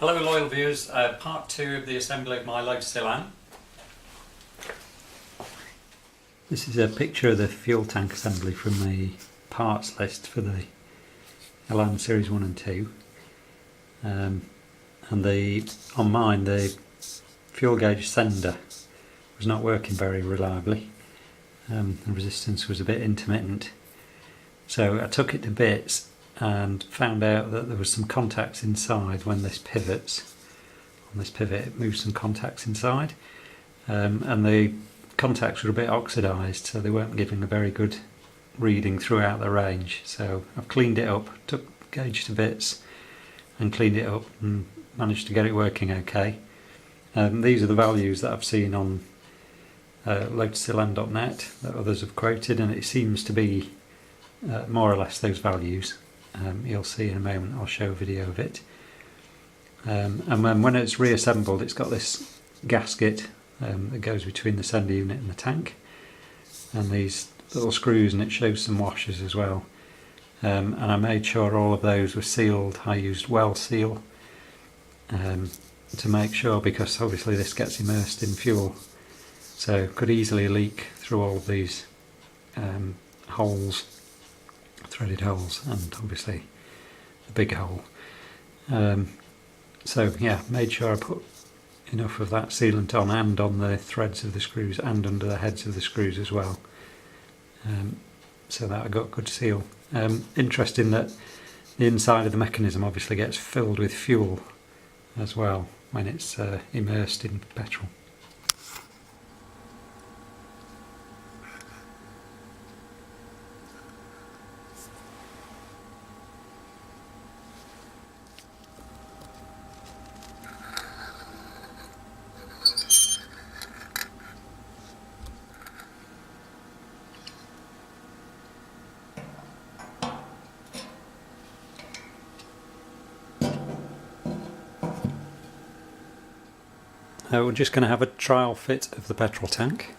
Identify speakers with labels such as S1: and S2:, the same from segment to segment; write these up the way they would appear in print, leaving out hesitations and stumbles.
S1: Hello loyal viewers, part 2 of the assembly of my Lotus Elan. This is a picture of the fuel tank assembly from the parts list for the Elan Series 1 and 2. On mine the fuel gauge sender was not working very reliably. The resistance was a bit intermittent. So I took it to bits and found out that there was some contacts inside when this pivots. On this pivot it moves some contacts inside, and the contacts were a bit oxidised, so they weren't giving a very good reading throughout the range. So I've cleaned it up, took the gauge to bits and cleaned it up and managed to get it working okay. These are the values that I've seen on lotuselan.net that others have quoted, and it seems to be more or less those values. You'll see in a moment, I'll show a video of it. And then when it's reassembled, it's got this gasket that goes between the sender unit and the tank, and these little screws, and it shows some washers as well. And I made sure all of those were sealed. I used well seal to make sure, because obviously this gets immersed in fuel, so it could easily leak through all of these holes, threaded holes, and obviously the big hole. So yeah, made sure I put enough of that sealant on, and on the threads of the screws and under the heads of the screws as well, so that I got good seal. Interesting that the inside of the mechanism obviously gets filled with fuel as well when it's immersed in petrol. We're just going to have a trial fit of the petrol tank.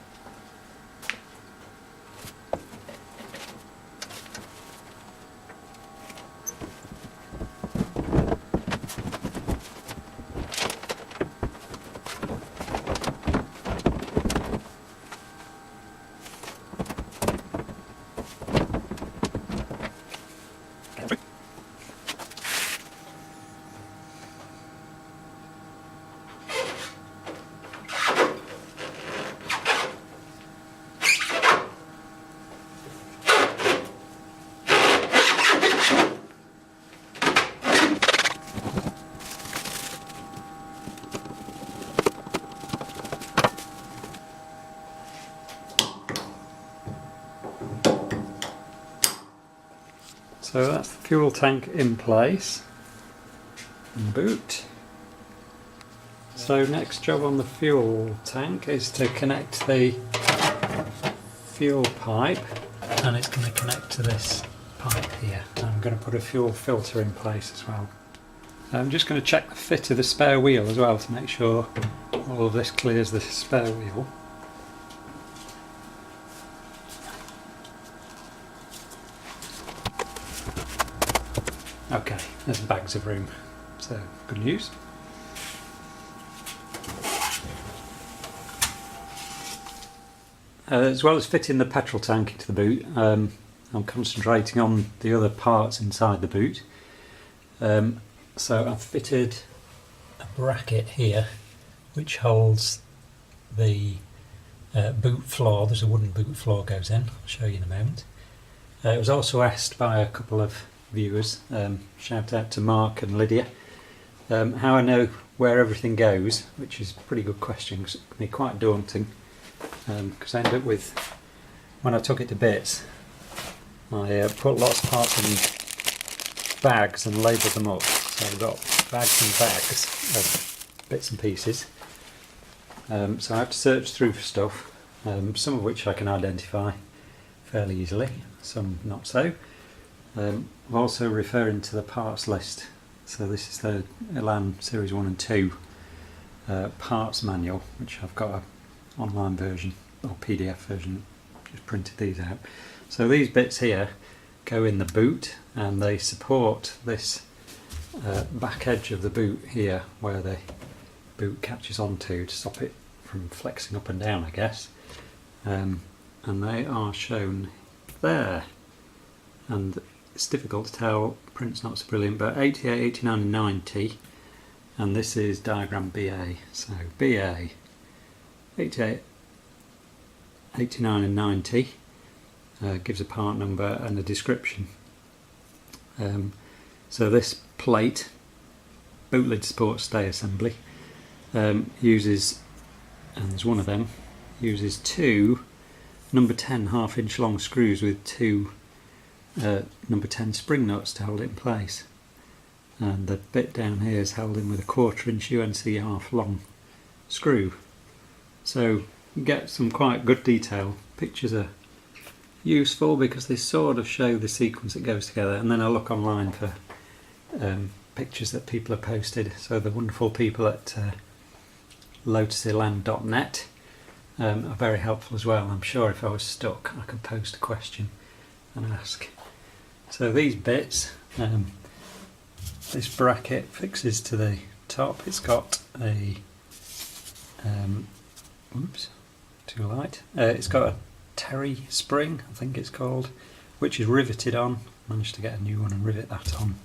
S1: So that's the fuel tank in place and boot. So next job on the fuel tank is to connect the fuel pipe, and it's going to connect to this pipe here. I'm going to put a fuel filter in place as well. I'm just going to check the fit of the spare wheel as well to make sure all of this clears the spare wheel. Okay, there's bags of room, so good news. As well as fitting the petrol tank into the boot, I'm concentrating on the other parts inside the boot. So I've fitted a bracket here which holds the boot floor. There's a wooden boot floor goes in, I'll show you in a moment. It was also asked by a couple of viewers, shout out to Mark and Lydia, how I know where everything goes, which is a pretty good question because it can be quite daunting, because I ended up with, when I took it to bits, I put lots of parts in bags and labelled them up, so I've got bags and bags of bits and pieces. So I have to search through for stuff, some of which I can identify fairly easily, some not so. I'm also referring to the parts list. So this is the Elan Series 1 and 2 parts manual, which I've got an online version or PDF version, just printed these out. So these bits here go in the boot, and they support this back edge of the boot here, where the boot catches onto to stop it from flexing up and down, I guess. And they are shown there. And it's difficult to tell, print's not so brilliant, but 88, 89 and 90. And this is diagram BA. So BA, 88, 89 and 90 gives a part number and a description. So this plate, boot lid support stay assembly, uses, and there's one of them, uses two number 10 half-inch long screws with two number 10 spring nuts to hold it in place. And the bit down here is held in with a 1/4 inch UNC half long screw. So you get some quite good detail. Pictures are useful because they sort of show the sequence that goes together, and then I look online for pictures that people have posted. So the wonderful people at lotuselan.net are very helpful as well. I'm sure if I was stuck I could post a question and ask. So these bits, this bracket fixes to the top. It's got a oops, too light. It's got a Terry spring, I think it's called, which is riveted on. Managed to get a new one and rivet that on.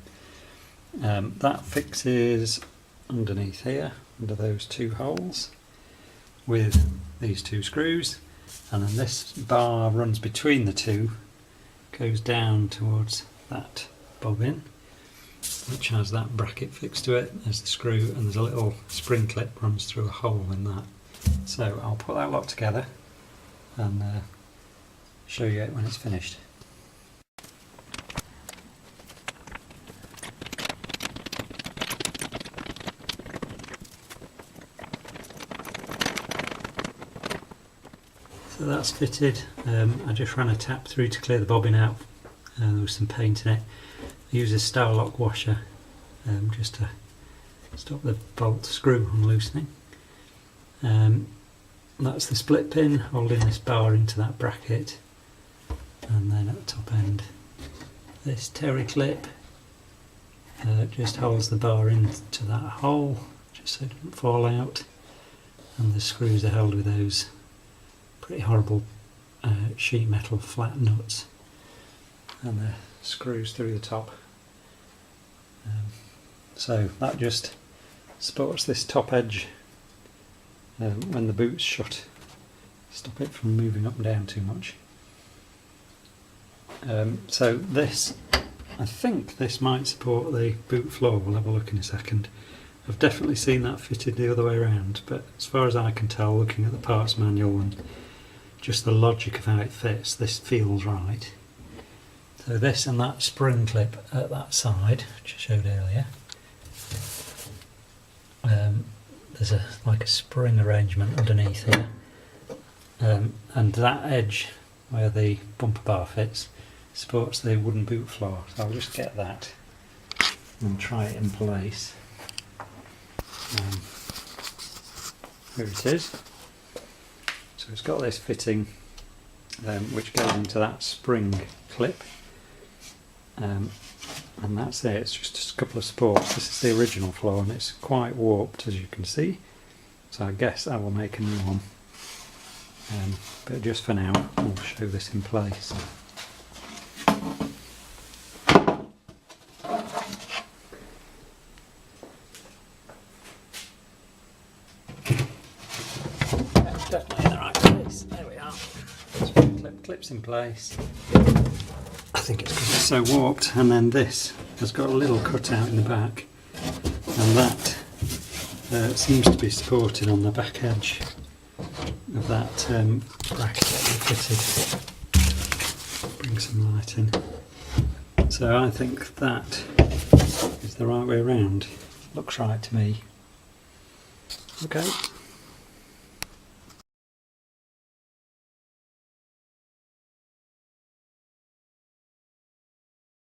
S1: That fixes underneath here, under those two holes, with these two screws, and then this bar runs between the two, goes down towards that bobbin, which has that bracket fixed to it. There's the screw, and there's a little spring clip runs through a hole in that. So I'll put that lot together and show you it when it's finished. So that's fitted. I just ran a tap through to clear the bobbin out. There was some paint in it. I use a Starlock washer just to stop the bolt screw from loosening. That's the split pin holding this bar into that bracket, and then at the top end this Terry clip just holds the bar into that hole just so it doesn't fall out, and the screws are held with those pretty horrible sheet metal flat nuts, and the screws through the top. So that just supports this top edge when the boot's shut, stop it from moving up and down too much. So this, I think this might support the boot floor. We'll have a look in a second. I've definitely seen that fitted the other way around, but as far as I can tell, looking at the parts manual and just the logic of how it fits, this feels right. So this and that spring clip at that side, which I showed earlier, there's like a spring arrangement underneath here, and that edge where the bumper bar fits supports the wooden boot floor. So I'll just get that and try it in place. Here it is. So it's got this fitting which goes into that spring clip, and that's it. It's just a couple of supports. This is the original floor and it's quite warped, as you can see, so I guess I will make a new one, but just for now I'll show this in place. Definitely in the right place. There we are. Clips in place. I think it's because it's so warped, and then this has got a little cutout in the back, and that seems to be supported on the back edge of that bracket that we fitted. Bring some light in. So I think that is the right way around. Looks right to me. Okay.